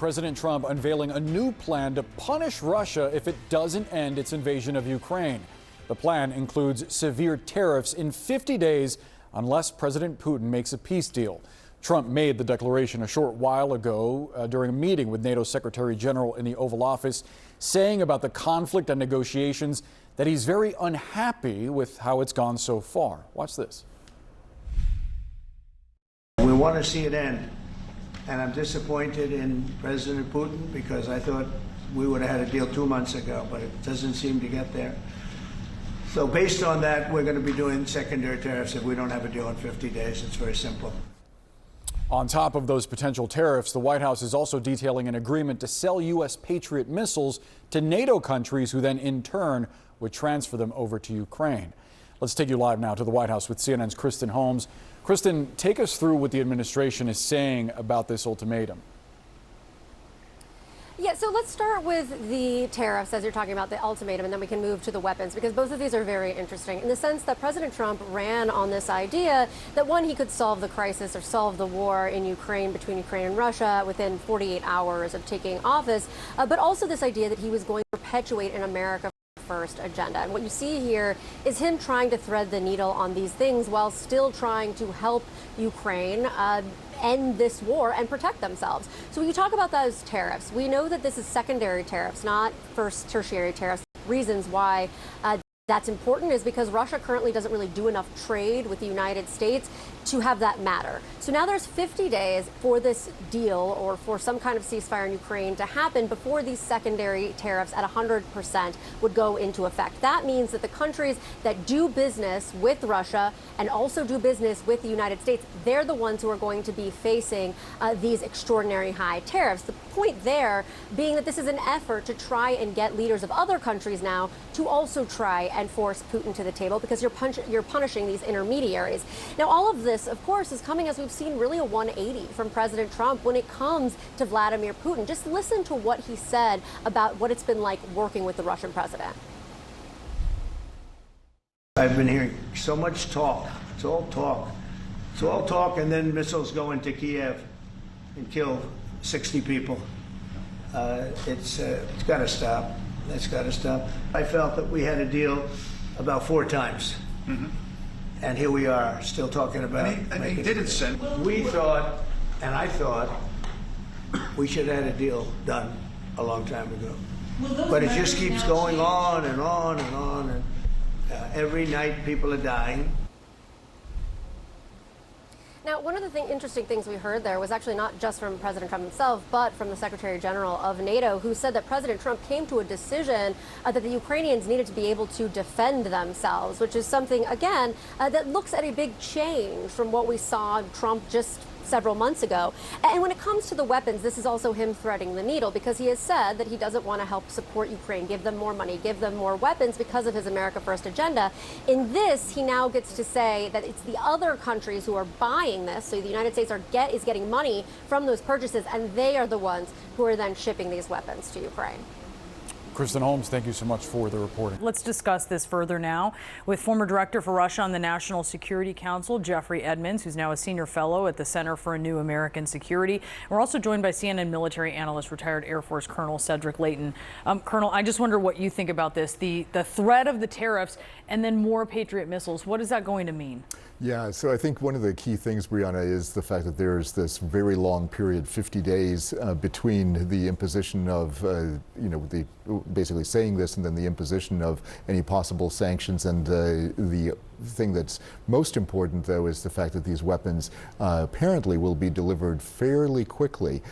President Trump unveiling a new plan to punish Russia if it doesn't end its invasion of Ukraine. The plan includes severe tariffs in 50 days unless President Putin makes a peace deal. Trump made the declaration a short while ago during a meeting with NATO Secretary General in the Oval Office, saying about the conflict and negotiations that he's very unhappy with how it's gone so far. Watch this. We want to see it end, and I'm disappointed in President Putin because I thought we would have had a deal 2 months ago, but it doesn't seem to get there. So based on that, we're going to be doing secondary tariffs if we don't have a deal in 50 days. It's very simple. On top of those potential tariffs, the White House is also detailing an agreement to sell U.S. Patriot missiles to NATO countries who then in turn would transfer them over to Ukraine. Let's take you live now to the White House with CNN's Kristen Holmes. Kristen, take us through what the administration is saying about this ultimatum. Yeah, so let's start with the tariffs, as you're talking about, the ultimatum, and then we can move to the weapons, because both of these are very interesting in the sense that President Trump ran on this idea that, one, he could solve the crisis or solve the war in Ukraine between Ukraine and Russia within 48 hours of taking office, but also this idea that he was going to perpetuate an America First agenda. And what you see here is him trying to thread the needle on these things while still trying to help Ukraine end this war and protect themselves. So when you talk about those tariffs, we know that this is secondary tariffs, not first tertiary tariffs. Reasons why that's important is because Russia currently doesn't really do enough trade with the United States to have that matter. So now there's 50 days for this deal or for some kind of ceasefire in Ukraine to happen before these secondary tariffs at 100% would go into effect. That means that the countries that do business with Russia and also do business with the United States, they're the ones who are going to be facing these extraordinary high tariffs. The point there being that this is an effort to try and get leaders of other countries now to also try and force Putin to the table because you're punishing these intermediaries. Now, all of this, of course, is coming as we've seen really a 180 from President Trump when it comes to Vladimir Putin. Just listen to what he said about what it's been like working with the Russian president. I've been hearing so much talk. It's all talk. It's all talk, and then missiles go into Kiev and kill 60 people. It's got to stop. That's got to stop. I felt that we had a deal about 4 times. Mm-hmm. And here we are, still talking about it. And he didn't send. We thought, and I thought, we should have had a deal done a long time ago. But it just keeps going on and on and on. And every night people are dying. Now, one of the interesting things we heard there was actually not just from President Trump himself, but from the Secretary General of NATO, who said that President Trump came to a decision that the Ukrainians needed to be able to defend themselves, which is something, again, that looks at a big change from what we saw Trump just several months ago. And when it comes to the weapons, this is also him threading the needle because he has said that he doesn't want to help support Ukraine, give them more money, give them more weapons because of his America First agenda. In this, he now gets to say that it's the other countries who are buying this. So the United States is getting money from those purchases, and they are the ones who are then shipping these weapons to Ukraine. Kristen Holmes, thank you so much for the reporting. Let's discuss this further now with former director for Russia on the National Security Council, Jeffrey Edmonds, who's now a senior fellow at the Center for a New American Security. We're also joined by CNN military analyst, retired Air Force Colonel Cedric Leighton. Colonel, I just wonder what you think about this, the threat of the tariffs and then more Patriot missiles. What is that going to mean? Yeah, so I think one of the key things, Brianna, is the fact that there's this very long period, 50 days, between the imposition of, basically saying this and then the imposition of any possible sanctions. And the thing that's most important, though, is the fact that these weapons apparently will be delivered fairly quickly.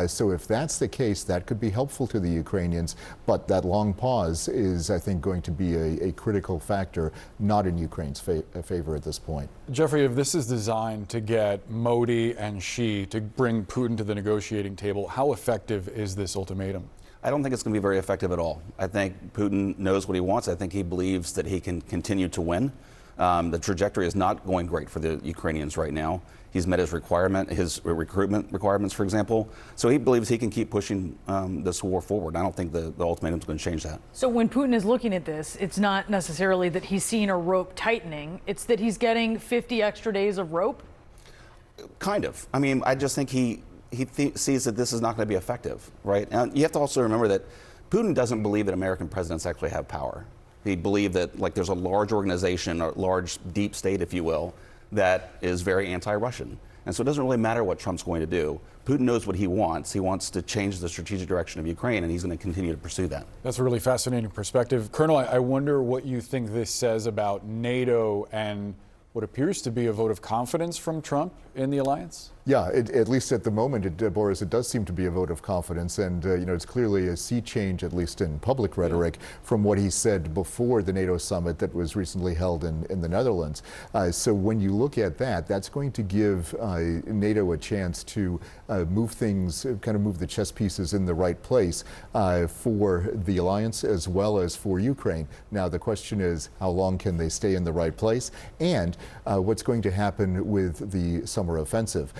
So if that's the case, that could be helpful to the Ukrainians. But that long pause is, I think, going to be a critical factor, not in Ukraine's favor at this point. Jeffrey, if this is designed to get Modi and Xi to bring Putin to the negotiating table, how effective is this ultimatum? I don't think it's going to be very effective at all. I think Putin knows what he wants. I think he believes that he can continue to win. The trajectory is not going great for the Ukrainians right now. He's met his recruitment requirements, for example. So he believes he can keep pushing this war forward. I don't think the ultimatum is going to change that. So when Putin is looking at this, it's not necessarily that he's seeing a rope tightening. It's that he's getting 50 extra days of rope? Kind of. I mean, I just think he sees that this is not going to be effective, right? And you have to also remember that Putin doesn't believe that American presidents actually have power. He believes that there's a large organization, a large deep state, if you will, that is very anti-Russian. And so it doesn't really matter what Trump's going to do. Putin knows what he wants. He wants to change the strategic direction of Ukraine, and he's going to continue to pursue that. That's a really fascinating perspective. Colonel, I wonder what you think this says about NATO and what appears to be a vote of confidence from Trump in the alliance? Yeah, at least at the moment, Boris, it does seem to be a vote of confidence. And, it's clearly a sea change, at least in public rhetoric, from what he said before the NATO summit that was recently held in the Netherlands. So when you look at that, that's going to give NATO a chance to move things, kind of move the chess pieces in the right place for the alliance as well as for Ukraine. Now, the question is, how long can they stay in the right place? And what's going to happen with the summer offensive?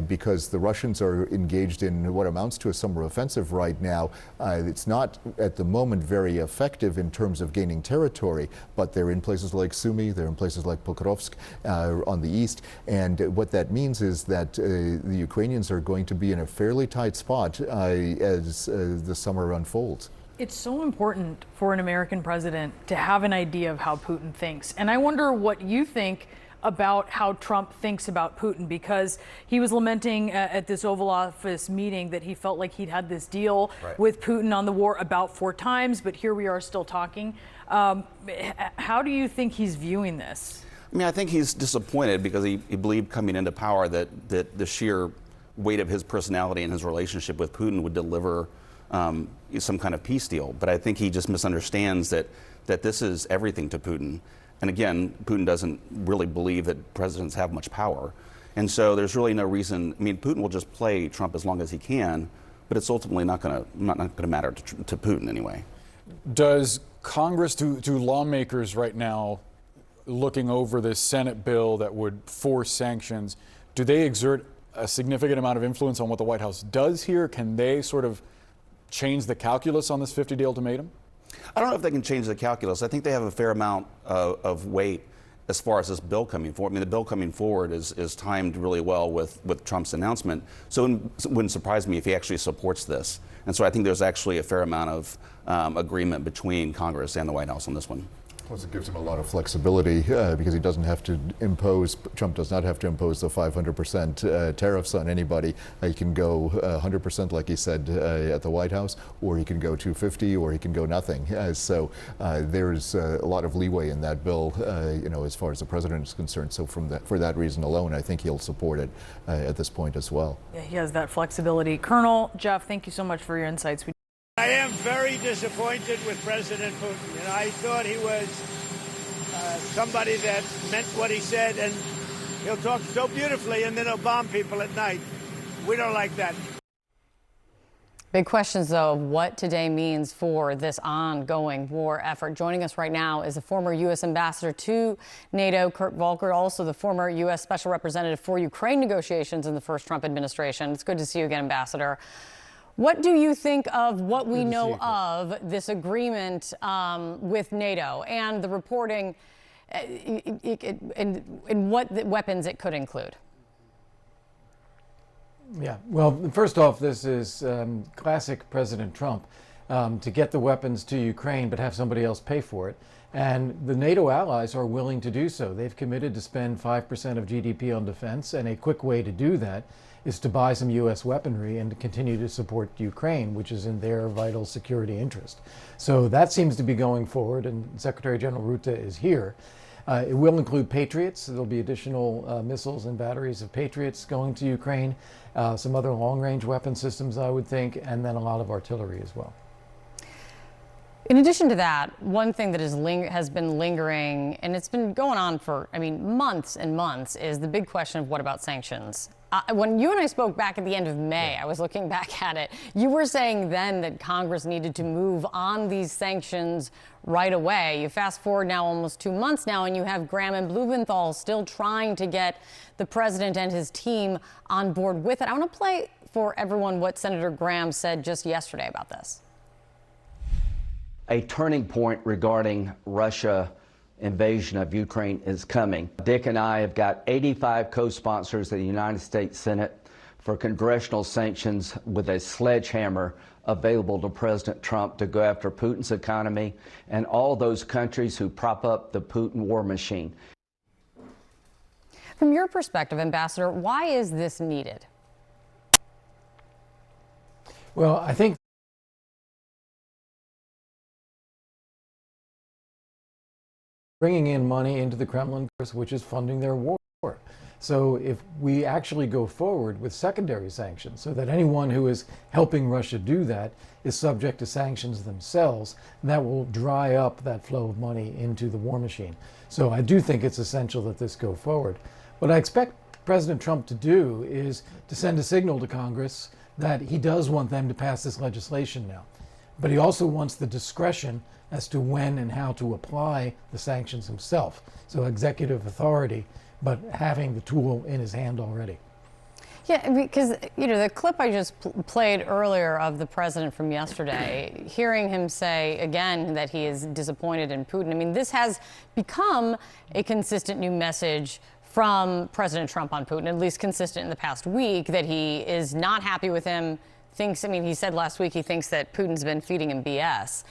Because the Russians are engaged in what amounts to a summer offensive right now. It's not at the moment very effective in terms of gaining territory, but they're in places like Sumy, they're in places like Pokrovsk on the east. And what that means is that the Ukrainians are going to be in a fairly tight spot as the summer unfolds. It's so important for an American president to have an idea of how Putin thinks. And I wonder what you think about how Trump thinks about Putin, because he was lamenting at this Oval Office meeting that he felt like he'd had this deal with Putin on the war about 4 times, but here we are still talking. How do you think he's viewing this? I mean, I think he's disappointed because he believed coming into power that the sheer weight of his personality and his relationship with Putin would deliver some kind of peace deal. But I think he just misunderstands that this is everything to Putin. And again, Putin doesn't really believe that presidents have much power. And so there's really no reason. I mean, Putin will just play Trump as long as he can, but it's ultimately not going to matter to Putin anyway. Does Congress, do lawmakers right now looking over this Senate bill that would force sanctions, do they exert a significant amount of influence on what the White House does here? Can they sort of change the calculus on this 50-day ultimatum? I don't know if they can change the calculus. I think they have a fair amount of weight as far as this bill coming forward. I mean, the bill coming forward is timed really well with Trump's announcement. So it wouldn't surprise me if he actually supports this. And so I think there's actually a fair amount of agreement between Congress and the White House on this one. Plus, it gives him a lot of flexibility because he doesn't have to impose, Trump does not have to impose the 500% tariffs on anybody. He can go 100%, like he said, at the White House, or he can go 250, or he can go nothing. So there's a lot of leeway in that bill, as far as the president is concerned. So for that reason alone, I think he'll support it at this point as well. Yeah, he has that flexibility. Colonel Jeff, thank you so much for your insights. I am very disappointed with President Putin, and I thought he was somebody that meant what he said, and he'll talk so beautifully, and then he'll bomb people at night. We don't like that. Big questions, though, of what today means for this ongoing war effort. Joining us right now is the former U.S. ambassador to NATO, Kurt Volker, also the former U.S. special representative for Ukraine negotiations in the first Trump administration. It's good to see you again, Ambassador. What do you think of what we know of this agreement with NATO and the reporting and what weapons it could include? Yeah, well, first off, this is classic President Trump to get the weapons to Ukraine but have somebody else pay for it. And the NATO allies are willing to do so. They've committed to spend 5% of GDP on defense, and a quick way to do that is to buy some U.S. weaponry and to continue to support Ukraine, which is in their vital security interest. So that seems to be going forward, and Secretary General Rutte is here. It will include Patriots. There'll be additional missiles and batteries of Patriots going to Ukraine, some other long-range weapon systems, I would think, and then a lot of artillery as well. In addition to that, one thing that has been lingering, and it's been going on for, months and months, is the big question of what about sanctions? When you and I spoke back at the end of May, I was looking back at it, you were saying then that Congress needed to move on these sanctions right away. You fast forward now almost 2 months now, and you have Graham and Blumenthal still trying to get the president and his team on board with it. I want to play for everyone what Senator Graham said just yesterday about this. A turning point regarding Russia invasion of Ukraine is coming. Dick and I have got 85 co-sponsors in the United States Senate for congressional sanctions with a sledgehammer available to President Trump to go after Putin's economy and all those countries who prop up the Putin war machine. From your perspective, Ambassador, why is this needed? Well, I think bringing in money into the Kremlin, which is funding their war. So if we actually go forward with secondary sanctions so that anyone who is helping Russia do that is subject to sanctions themselves, that will dry up that flow of money into the war machine. So I do think it's essential that this go forward. What I expect President Trump to do is to send a signal to Congress that he does want them to pass this legislation now. But he also wants the discretion as to when and how to apply the sanctions himself. So executive authority, but having the tool in his hand already. Yeah, because, you know, the clip I just played earlier of the president from yesterday, hearing him say again that he is disappointed in Putin, I mean, this has become a consistent new message from President Trump on Putin, at least consistent in the past week, that he is not happy with him, thinks, I mean, he said last week he thinks that Putin's been feeding him BS.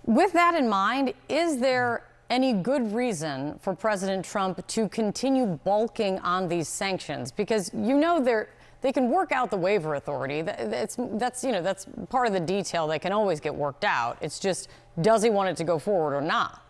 With that in mind, is there any good reason for President Trump to continue bulking on these sanctions? Because, you know, they can work out the waiver authority. That's part of the detail that can always get worked out. It's just, does he want it to go forward or not?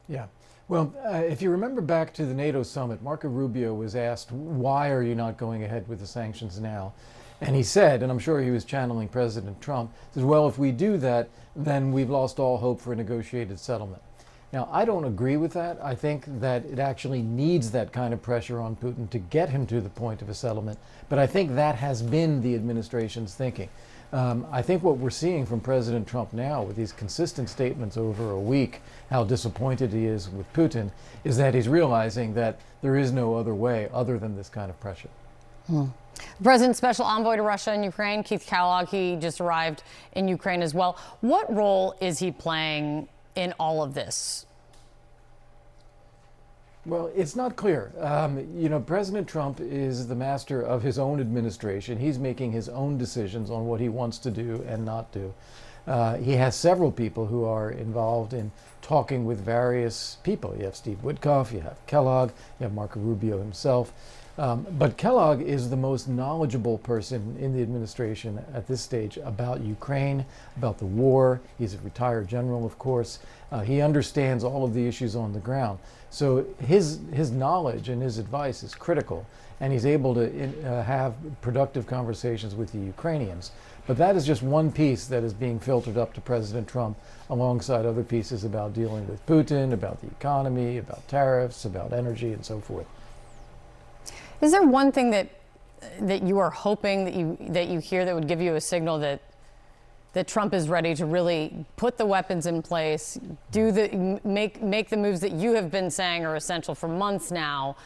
Yeah. Well, if you remember back to the NATO summit, Marco Rubio was asked, why are you not going ahead with the sanctions now? And he said, and I'm sure he was channeling President Trump, says, well, if we do that, then we've lost all hope for a negotiated settlement. Now, I don't agree with that. I think that it actually needs that kind of pressure on Putin to get him to the point of a settlement. But I think that has been the administration's thinking. I think what we're seeing from President Trump now, with these consistent statements over a week, how disappointed he is with Putin, is that he's realizing that there is no other way other than this kind of pressure. The President's special envoy to Russia and Ukraine, Keith Kellogg, he just arrived in Ukraine as well. What role is he playing in all of this? Well, it's not clear. President Trump is the master of his own administration. He's making his own decisions on what he wants to do and not do. He has several people who are involved in talking with various people. You have Steve Witkoff, you have Kellogg, you have Marco Rubio himself. But Kellogg is the most knowledgeable person in the administration at this stage about Ukraine, about the war. He's a retired general, of course. He understands all of the issues on the ground. So his knowledge and his advice is critical, and he's able to have productive conversations with the Ukrainians. But that is just one piece that is being filtered up to President Trump alongside other pieces about dealing with Putin, about the economy, about tariffs, about energy, and so forth. Is there one thing that you are hoping that you hear that would give you a signal that Trump is ready to really put the weapons in place, make the moves that you have been saying are essential for months now,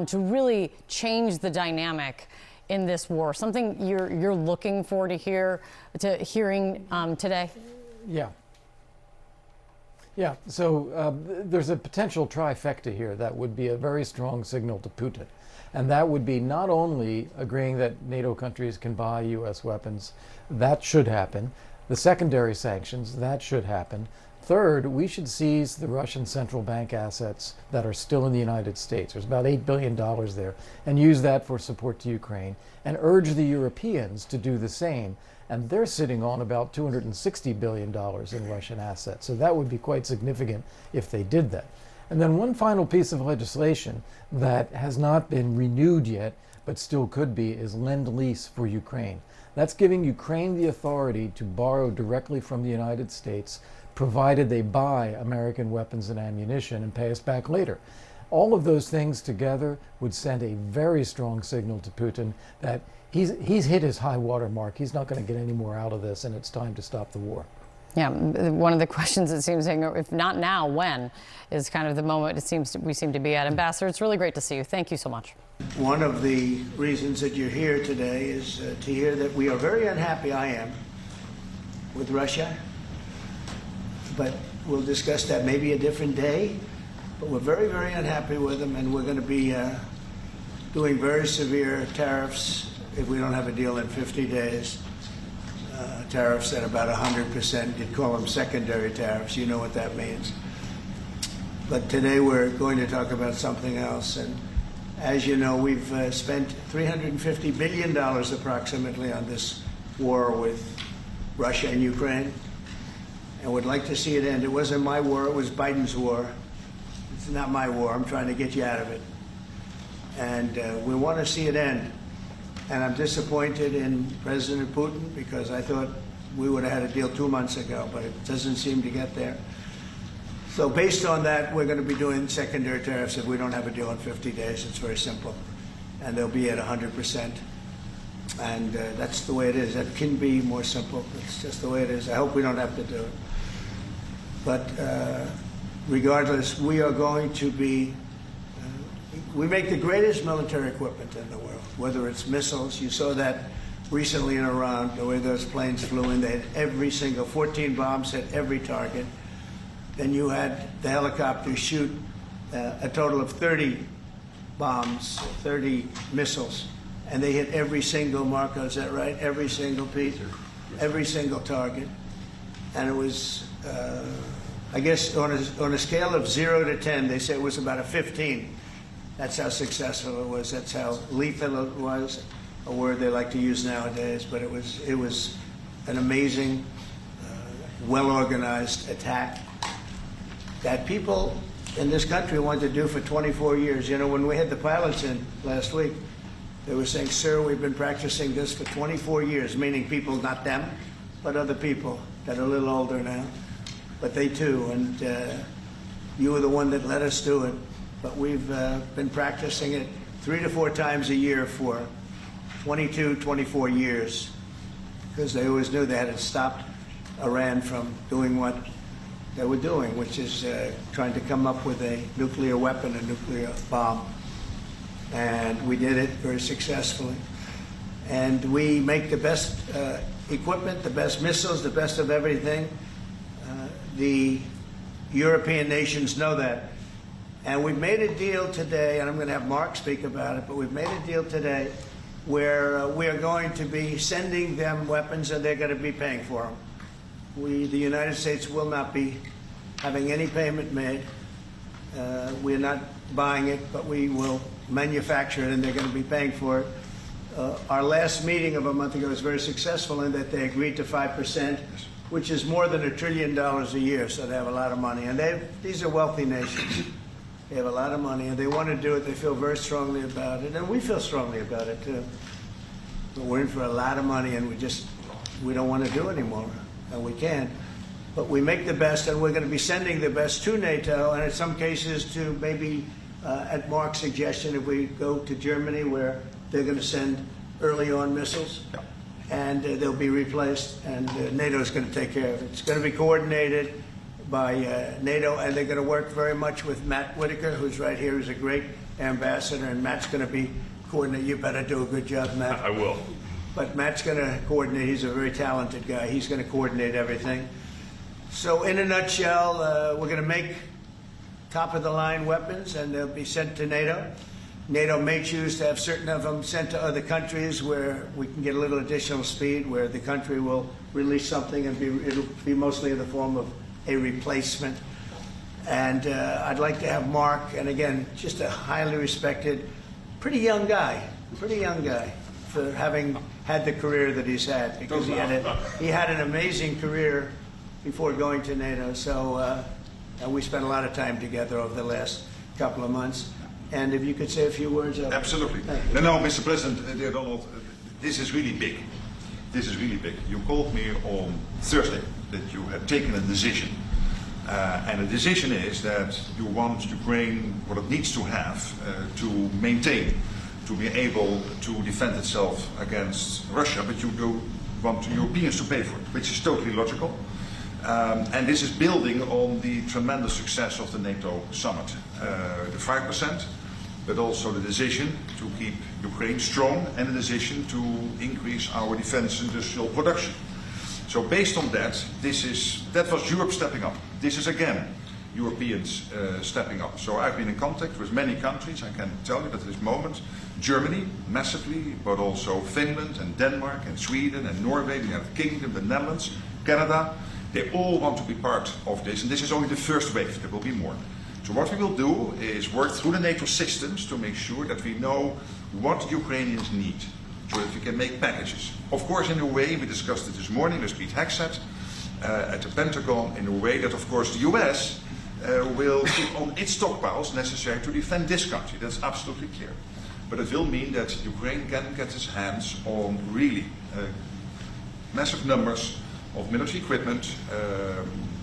to really change the dynamic in this war? Something you're looking for to hearing today? Yeah. So there's a potential trifecta here that would be a very strong signal to Putin. And that would be not only agreeing that NATO countries can buy U.S. weapons, that should happen. The secondary sanctions, that should happen. Third, we should seize the Russian central bank assets that are still in the United States. There's about $8 billion there, and use that for support to Ukraine, and urge the Europeans to do the same. And they're sitting on about $260 billion in Russian assets. So that would be quite significant if they did that. And then one final piece of legislation that has not been renewed yet, but still could be, is Lend-Lease for Ukraine. That's giving Ukraine the authority to borrow directly from the United States, provided they buy American weapons and ammunition and pay us back later. All of those things together would send a very strong signal to Putin that he's hit his high water mark. He's not going to get any more out of this, and it's time to stop the war. Yeah, one of the questions it seems, if not now, when, is kind of the moment we seem to be at. Ambassador, it's really great to see you. Thank you so much. One of the reasons that you're here today is to hear that we are very unhappy, I am, with Russia. But we'll discuss that maybe a different day. But we're very, very unhappy with them, and we're going to be doing very severe tariffs if we don't have a deal in 50 days. Tariffs at about 100%. You'd call them secondary tariffs. You know what that means. But today we're going to talk about something else. And as you know, we've spent $350 billion approximately on this war with Russia and Ukraine, and would like to see it end. It wasn't my war, it was Biden's war. It's not my war. I'm trying to get you out of it. And we want to see it end. And I'm disappointed in President Putin because I thought we would have had a deal 2 months ago, but it doesn't seem to get there. So based on that, we're going to be doing secondary tariffs if we don't have a deal in 50 days. It's very simple. And they'll be at 100%. And that's the way it is. That can be more simple. It's just the way it is. I hope we don't have to do it. But regardless, we are going to be, we make the greatest military equipment in the world, whether it's missiles. You saw that recently in Iran, the way those planes flew in. They had every single, 14 bombs hit every target. Then you had the helicopters shoot a total of 30 bombs, 30 missiles, and they hit every single, Marco, is that right? Every single piece, every single target. And it was, I guess, on a scale of 0 to 10, they say it was about a 15. That's how successful it was. That's how lethal it was, a word they like to use nowadays. But it was an amazing, well-organized attack that people in this country wanted to do for 24 years. You know, when we had the pilots in last week, they were saying, sir, we've been practicing this for 24 years, meaning people, not them, but other people that are a little older now. But they too, and you were the one that let us do it. But we've been practicing it 3 to 4 times a year for 22, 24 years, because they always knew they had to stop Iran from doing what they were doing, which is trying to come up with a nuclear weapon, a nuclear bomb. And we did it very successfully. And we make the best equipment, the best missiles, the best of everything. The European nations know that. And we've made a deal today, and I'm going to have Mark speak about it, but we've made a deal today where we are going to be sending them weapons and they're going to be paying for them. The United States will not be having any payment made. We're not buying it, but we will manufacture it and they're going to be paying for it. Our last meeting of a month ago was very successful in that they agreed to 5%, which is more than $1 trillion a year, so they have a lot of money. And these are wealthy nations. They have a lot of money and they want to do it. They feel very strongly about it, and we feel strongly about it too. But we're in for a lot of money and we don't want to do anymore. And we can't. But we make the best, and we're going to be sending the best to NATO, and in some cases to maybe, at Mark's suggestion, if we go to Germany, where they're going to send early on missiles, and they'll be replaced, and NATO is going to take care of it. It's going to be coordinated by NATO, and they're going to work very much with Matt Whitaker, who's right here, who's a great ambassador, and Matt's going to be coordinated. You better do a good job, Matt. I will. But Matt's going to coordinate. He's a very talented guy. He's going to coordinate everything. So in a nutshell, we're going to make top-of-the-line weapons, and they'll be sent to NATO. NATO may choose to have certain of them sent to other countries where we can get a little additional speed, where the country will release something and it'll be mostly in the form of a replacement. And I'd like to have Mark, and again, just a highly respected, pretty young guy, for having had the career that he's had, because he had an amazing career before going to NATO. So we spent a lot of time together over the last couple of months. And if you could say a few words. Absolutely. No, Mr. President, dear Donald, this is really big. This is really big. You called me on Thursday that you had taken a decision. And the decision is that you want Ukraine what it needs to have to maintain, to be able to defend itself against Russia, but you do want Europeans to pay for it, which is totally logical. And this is building on the tremendous success of the NATO summit. The 5%, but also the decision to keep Ukraine strong and the decision to increase our defense industrial production. So based on that, that was Europe stepping up. This is again Europeans stepping up. So I've been in contact with many countries. I can tell you that at this moment, Germany massively, but also Finland and Denmark and Sweden and Norway, the United Kingdom, the Netherlands, Canada, they all want to be part of this. And this is only the first wave. There will be more. So what we will do is work through the NATO systems to make sure that we know what Ukrainians need, so that we can make packages. Of course, in a way, we discussed it this morning with Pete Hegseth at the Pentagon, in a way that, of course, the US will keep on its stockpiles necessary to defend this country. That's absolutely clear. But it will mean that Ukraine can get its hands on really massive numbers of military equipment,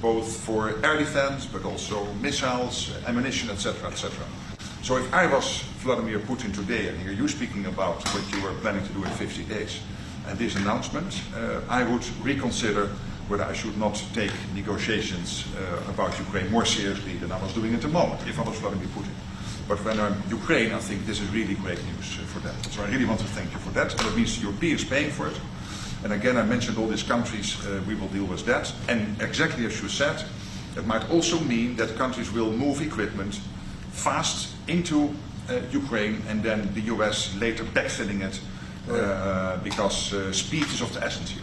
both for air defense, but also missiles, ammunition, etc., etc. So if I was Vladimir Putin today and hear you speaking about what you were planning to do in 50 days and this announcement, I would reconsider whether I should not take negotiations about Ukraine more seriously than I was doing at the moment, if I was Vladimir Putin. But when I'm Ukraine, I think this is really great news for them. So I really want to thank you for that. And that means the Europeans paying for it. And again, I mentioned all these countries, we will deal with that. And exactly as you said, that might also mean that countries will move equipment fast into Ukraine and then the US later backfilling it because speed is of the essence here.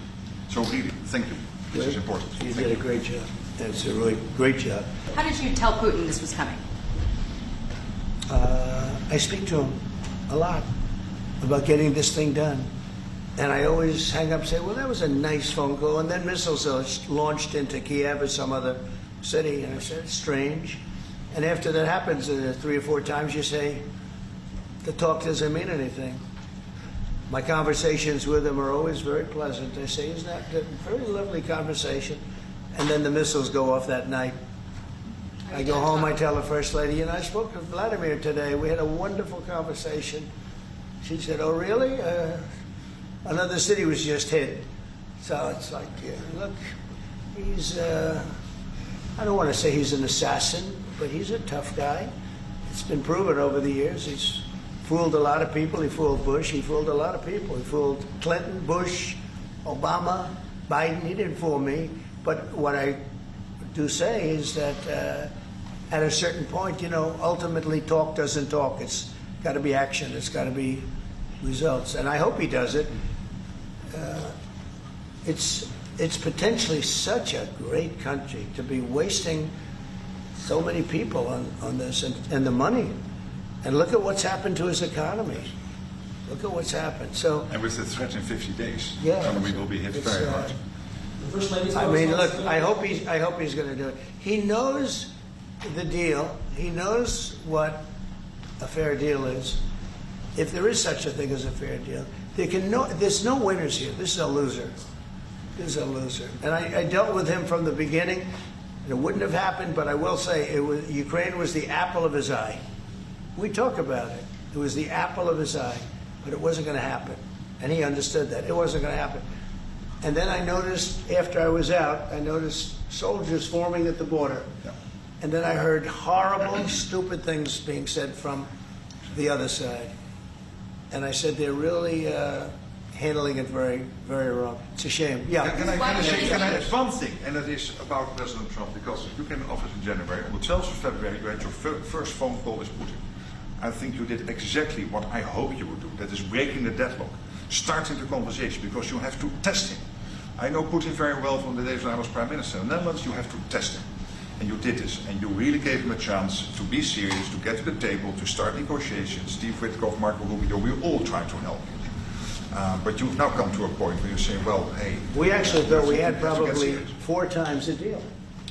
So really, thank you. This is important. You did a great job. That's a really great job. How did you tell Putin this was coming? I speak to him a lot about getting this thing done. And I always hang up and say, well, that was a nice phone call. And then missiles are launched into Kiev or some other city. And I said, it's strange. And after that happens 3 or 4 times, you say, the talk doesn't mean anything. My conversations with him are always very pleasant. I say, isn't that a very lovely conversation? And then the missiles go off that night. I go home, I tell the First Lady, I spoke to Vladimir today. We had a wonderful conversation. She said, oh, really? Another city was just hit. So it's like, look, he's, I don't want to say he's an assassin, but he's a tough guy. It's been proven over the years. He's fooled a lot of people. He fooled Bush. He fooled a lot of people. He fooled Clinton, Bush, Obama, Biden. He didn't fool me. But what I do say is that at a certain point, ultimately talk doesn't talk. It's got to be action. It's got to be results. And I hope he does it. It's potentially such a great country to be wasting so many people on this and the money. And look at what's happened to his economy. Look at what's happened. So, and with the threat in 50 days, yeah, the economy will be hit very hard. I mean, look, I hope he's going to do it. He knows the deal. He knows what a fair deal is. If there is such a thing as a fair deal, there's no winners here. This is a loser. This is a loser. And I dealt with him from the beginning. And it wouldn't have happened, but I will say Ukraine was the apple of his eye. We talk about it. It was the apple of his eye, but it wasn't going to happen. And he understood that. It wasn't going to happen. And then I noticed, after I was out, I noticed soldiers forming at the border. Yeah. And then I heard horrible, stupid things being said from the other side. And I said, they're really handling it very, very wrong. It's a shame. Yeah. Can I add one thing, and that is about President Trump, because you came in office in January. On the 12th of February, you had your first phone call with Putin. I think you did exactly what I hope you would do. That is breaking the deadlock, starting the conversation, because you have to test him. I know Putin very well from the days when I was Prime Minister in the Netherlands. You have to test him. And you did this, and you really gave him a chance to be serious, to get to the table, to start negotiations. Steve Witkoff, Marco Rubio, we all tried to help you. But you've now come to a point where you say, well, hey... We actually thought we had probably 4 times the deal.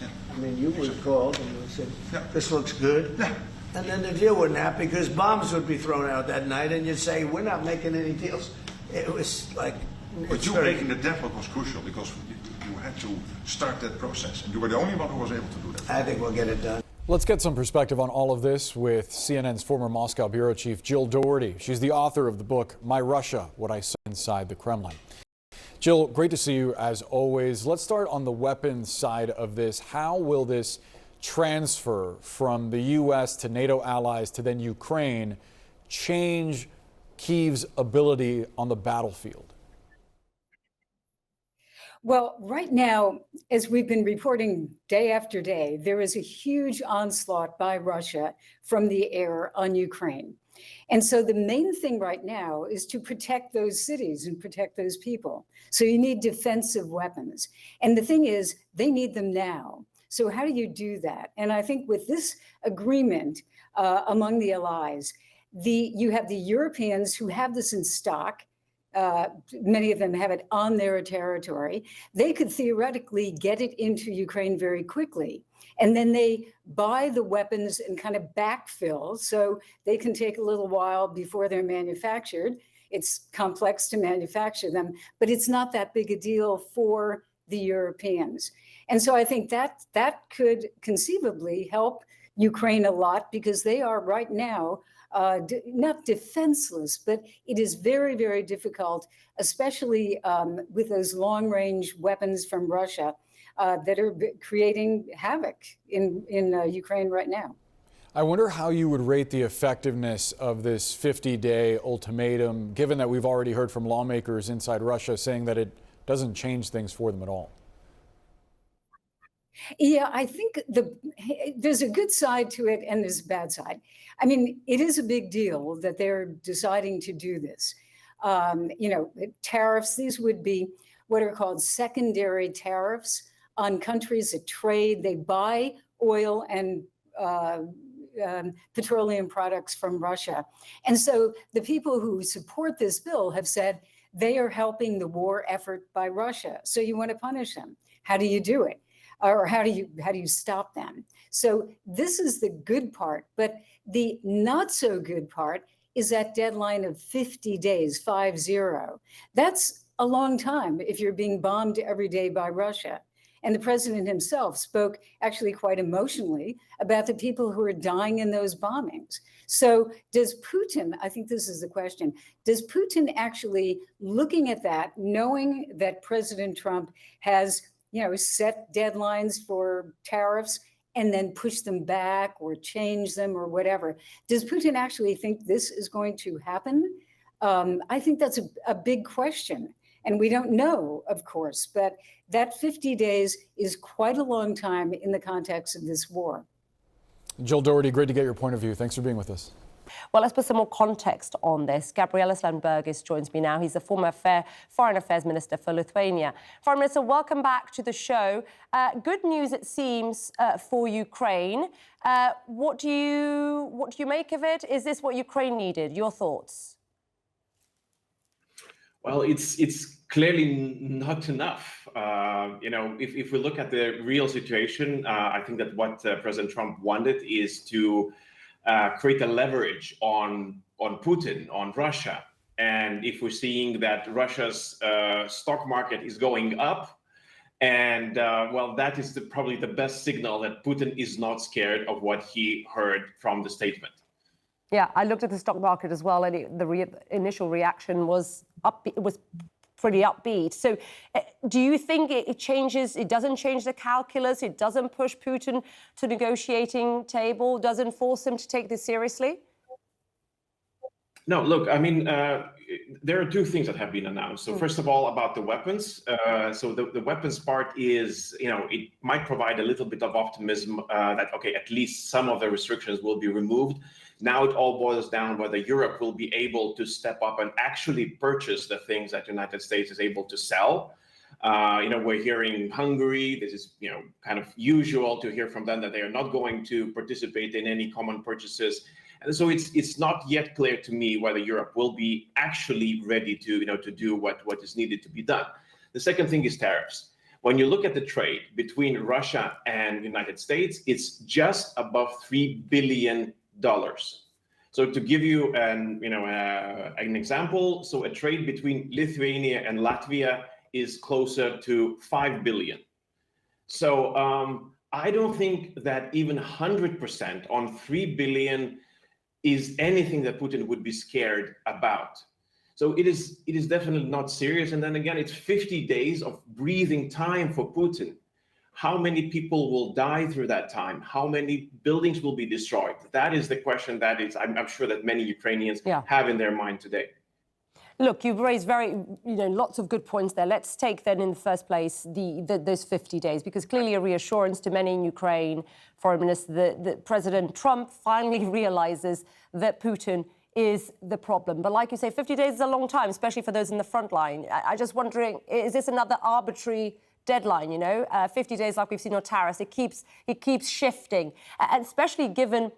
Yeah. I mean, you would have called and you would have said, this looks good. Yeah. And then the deal wouldn't happen because bombs would be thrown out that night and you'd say, we're not making any deals. It was like... But you breaking the deadlock was crucial because you had to start that process. And you were the only one who was able to do that. I think we'll get it done. Let's get some perspective on all of this with CNN's former Moscow bureau chief, Jill Doherty. She's the author of the book, My Russia, What I Saw Inside the Kremlin. Jill, great to see you as always. Let's start on the weapons side of this. How will this transfer from the U.S. to NATO allies to then Ukraine change Kyiv's ability on the battlefield? Well, right now, as we've been reporting day after day, there is a huge onslaught by Russia from the air on Ukraine. And so the main thing right now is to protect those cities and protect those people. So you need defensive weapons. And the thing is, they need them now. So how do you do that? And I think with this agreement among the allies, you have the Europeans who have this in stock. Many of them have it on their territory. They could theoretically get it into Ukraine very quickly. And then they buy the weapons and kind of backfill so they can take a little while before they're manufactured. It's complex to manufacture them, but it's not that big a deal for the Europeans. And so I think that could conceivably help Ukraine a lot because they are right now not defenseless, but it is very, very difficult, especially with those long-range weapons from Russia that are creating havoc in Ukraine right now. I wonder how you would rate the effectiveness of this 50-day ultimatum, given that we've already heard from lawmakers inside Russia saying that it doesn't change things for them at all. Yeah, I think there's a good side to it and there's a bad side. I mean, it is a big deal that they're deciding to do this. Tariffs, these would be what are called secondary tariffs on countries that trade. They buy oil and petroleum products from Russia. And so the people who support this bill have said they are helping the war effort by Russia. So you want to punish them. How do you do it? Or how do you stop them? So this is the good part, but the not so good part is that deadline of 50 days, 50. That's a long time if you're being bombed every day by Russia. And the president himself spoke actually quite emotionally about the people who are dying in those bombings. So does Putin, I think this is the question, does Putin actually, looking at that, knowing that President Trump has set deadlines for tariffs and then push them back or change them or whatever. Does Putin actually think this is going to happen? I think that's a big question. And we don't know, of course, but that 50 days is quite a long time in the context of this war. Jill Doherty, great to get your point of view. Thanks for being with us. Well, let's put some more context on this. Gabrielis Landsbergis joins me now. He's the former Foreign Affairs Minister for Lithuania. Foreign Minister, welcome back to the show. Good news, it seems, for Ukraine. What do you make of it? Is this what Ukraine needed? Your thoughts? Well, it's clearly not enough. If we look at the real situation, I think that what President Trump wanted is to create a leverage on Putin, on Russia. And if we're seeing that Russia's stock market is going up, and that is probably the best signal that Putin is not scared of what he heard from the statement. Yeah, I looked at the stock market as well, and the initial reaction was upbeat. It was pretty upbeat. So do you think it changes, it doesn't change the calculus, it doesn't push Putin to negotiating table, doesn't force him to take this seriously? No, look, I mean, there are two things that have been announced. So first of all, about the weapons. So the weapons part is, it might provide a little bit of optimism that, okay, at least some of the restrictions will be removed. Now it all boils down whether Europe will be able to step up and actually purchase the things that the United States is able to sell. We're hearing Hungary. This is, kind of usual to hear from them that they are not going to participate in any common purchases. And so it's not yet clear to me whether Europe will be actually ready to, to do what is needed to be done. The second thing is tariffs. When you look at the trade between Russia and the United States, it's just above $3 billion. So to give you an example, so a trade between Lithuania and Latvia is closer to 5 billion. So I don't think that even 100% on 3 billion is anything that Putin would be scared about. So it is definitely not serious. And then again, it's 50 days of breathing time for Putin. How many people will die through that time? How many buildings will be destroyed? That is the question that I'm sure that many Ukrainians have in their mind today. Look, you've raised lots of good points there. Let's take then in the first place those 50 days, because clearly a reassurance to many in Ukraine, Foreign Minister, that President Trump finally realizes that Putin is the problem. But like you say, 50 days is a long time, especially for those in the front line. I'm just wondering, is this another arbitrary deadline, 50 days like we've seen on tariffs? It keeps shifting, and especially given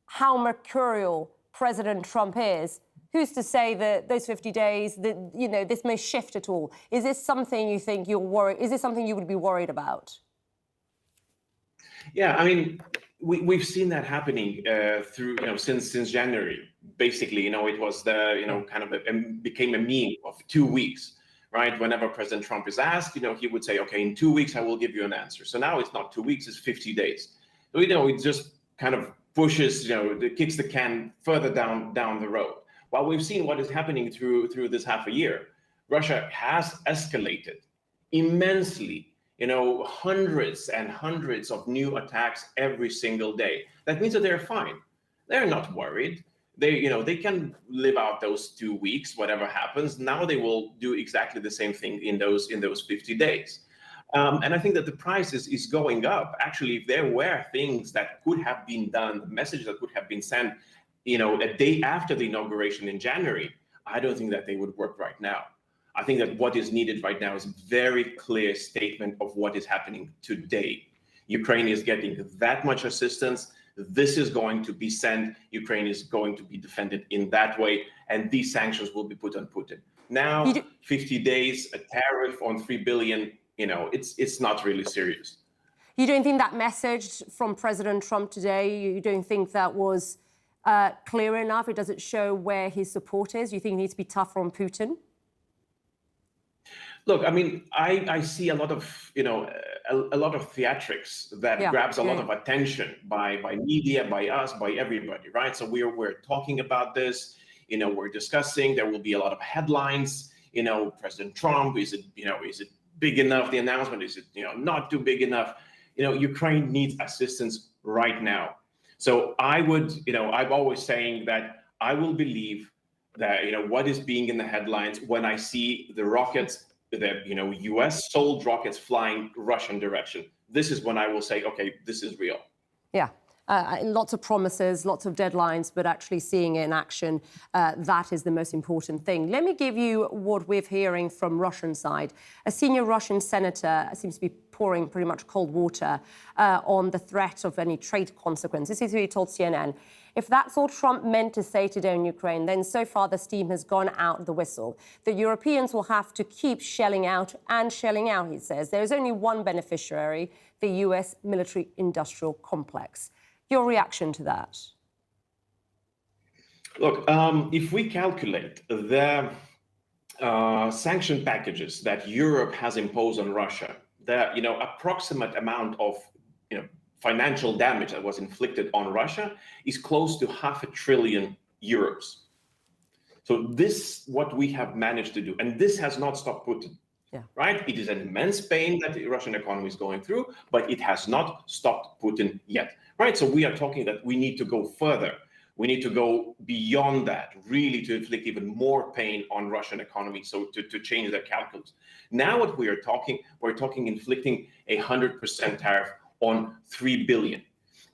how mercurial President Trump is. Who's to say that those 50 days, this may shift at all? Is this something you think you're worried? Is this something you would be worried about? Yeah, I mean, we've seen that happening through, since January. Basically, it was became a meme of 2 weeks, right? Whenever President Trump is asked, he would say, okay, in 2 weeks, I will give you an answer. So now it's not 2 weeks, it's 50 days. So, it just kind of pushes, it kicks the can further down the road. While we've seen what is happening through this half a year, Russia has escalated immensely, hundreds and hundreds of new attacks every single day. That means that they're fine. They're not worried. They can live out those 2 weeks, whatever happens. Now they will do exactly the same thing in those 50 days. And I think that the price is going up. Actually, if there were things that could have been done, the message that could have been sent, a day after the inauguration in January, I don't think that they would work right now. I think that what is needed right now is a very clear statement of what is happening today. Ukraine is getting that much assistance. This is going to be sent. Ukraine is going to be defended in that way, and these sanctions will be put on Putin. Now, 50 days, a tariff on 3 billion, it's not really serious. You don't think that message from President Trump today, you don't think that was clear enough? It doesn't show where his support is? You think he needs to be tougher on Putin? Look, I mean, I see a lot of, a lot of theatrics that grabs a lot of attention by media, by us, by everybody, right? So we're talking about this, we're discussing, there will be a lot of headlines, President Trump, is it big enough, the announcement, is it, not too big enough? Ukraine needs assistance right now. So I'm always saying that I will believe that, what is being in the headlines when I see the rockets, the U.S. sold rockets flying Russian direction. This is when I will say, okay, this is real. Yeah. Lots of promises, lots of deadlines, but actually seeing it in action, that is the most important thing. Let me give you what we're hearing from Russian side. A senior Russian senator seems to be pouring pretty much cold water on the threat of any trade consequences. This is what he told CNN. If that's all Trump meant to say today in Ukraine, then so far the steam has gone out the whistle. The Europeans will have to keep shelling out and shelling out, he says. There is only one beneficiary, the US military-industrial complex. Your reaction to that? Look, if we calculate the sanction packages that Europe has imposed on Russia, the approximate amount of financial damage that was inflicted on Russia is close to €500 billion. So this, what we have managed to do, and this has not stopped Putin. Yeah. Right? It is an immense pain that the Russian economy is going through, but it has not stopped Putin yet. Right? So we are talking that we need to go further. We need to go beyond that, really to inflict even more pain on Russian economy, so to change their calculus. Now what we're talking inflicting 100% tariff on 3 billion.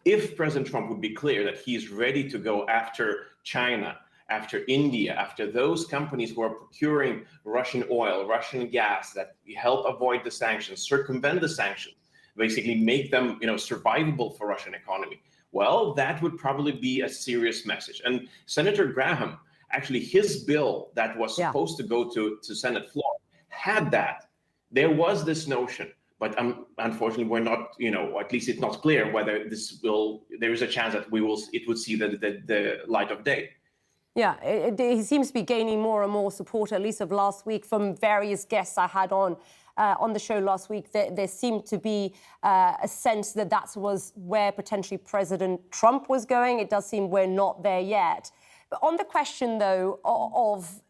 If President Trump would be clear that he's ready to go after China, after India, after those companies who are procuring Russian oil, Russian gas, that help avoid the sanctions, circumvent the sanctions, basically make them, survivable for Russian economy, well, that would probably be a serious message. And Senator Graham, actually his bill that was supposed to go to Senate floor had that. There was this notion, but unfortunately we're not, at least it's not clear whether there is a chance that it would see the light of day. Yeah, he seems to be gaining more and more support, at least of last week, from various guests I had on the show last week. There seemed to be a sense that was where potentially President Trump was going. It does seem we're not there yet. But on the question, though, of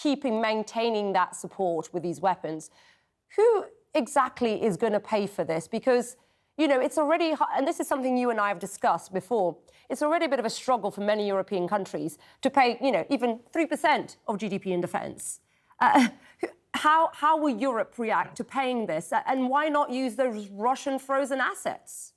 maintaining that support with these weapons, who exactly is going to pay for this? Because, You know, it's already, and this is something you and I have discussed before, it's already a bit of a struggle for many European countries to pay, you know, even 3% of GDP in defense. How will Europe react to paying this? And why not use those Russian frozen assets?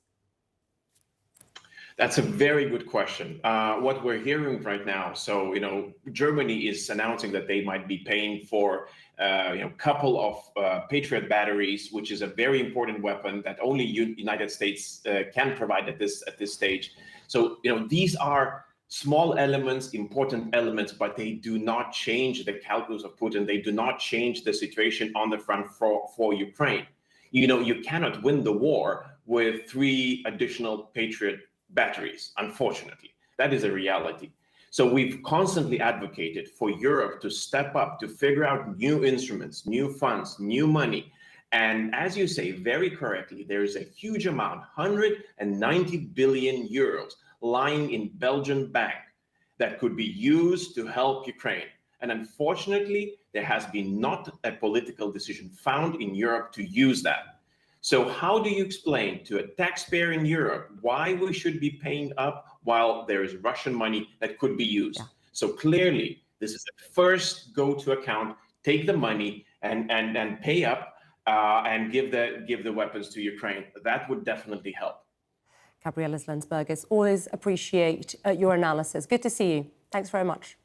That's a very good question. What we're hearing right now, so, you know, Germany is announcing that they might be paying for, you know, a couple of Patriot batteries, which is a very important weapon that only United States can provide at this stage. So, you know, these are small elements, important elements, but they do not change the calculus of Putin. They do not change the situation on the front for Ukraine. You know, you cannot win the war with 3 additional Patriot batteries, unfortunately. That is a reality. So we've constantly advocated for Europe to step up, to figure out new instruments, new funds, new money. And as you say very correctly, there is a huge amount, 190 billion euros, lying in Belgian bank that could be used to help Ukraine. And unfortunately, there has been not a political decision found in Europe to use that. So how do you explain to a taxpayer in Europe why we should be paying up while there is Russian money that could be used? Yeah. So clearly, this is the first go-to account. Take the money and pay up and give the weapons to Ukraine. That would definitely help. Gabrielas Landsbergis, always appreciate your analysis. Good to see you. Thanks very much.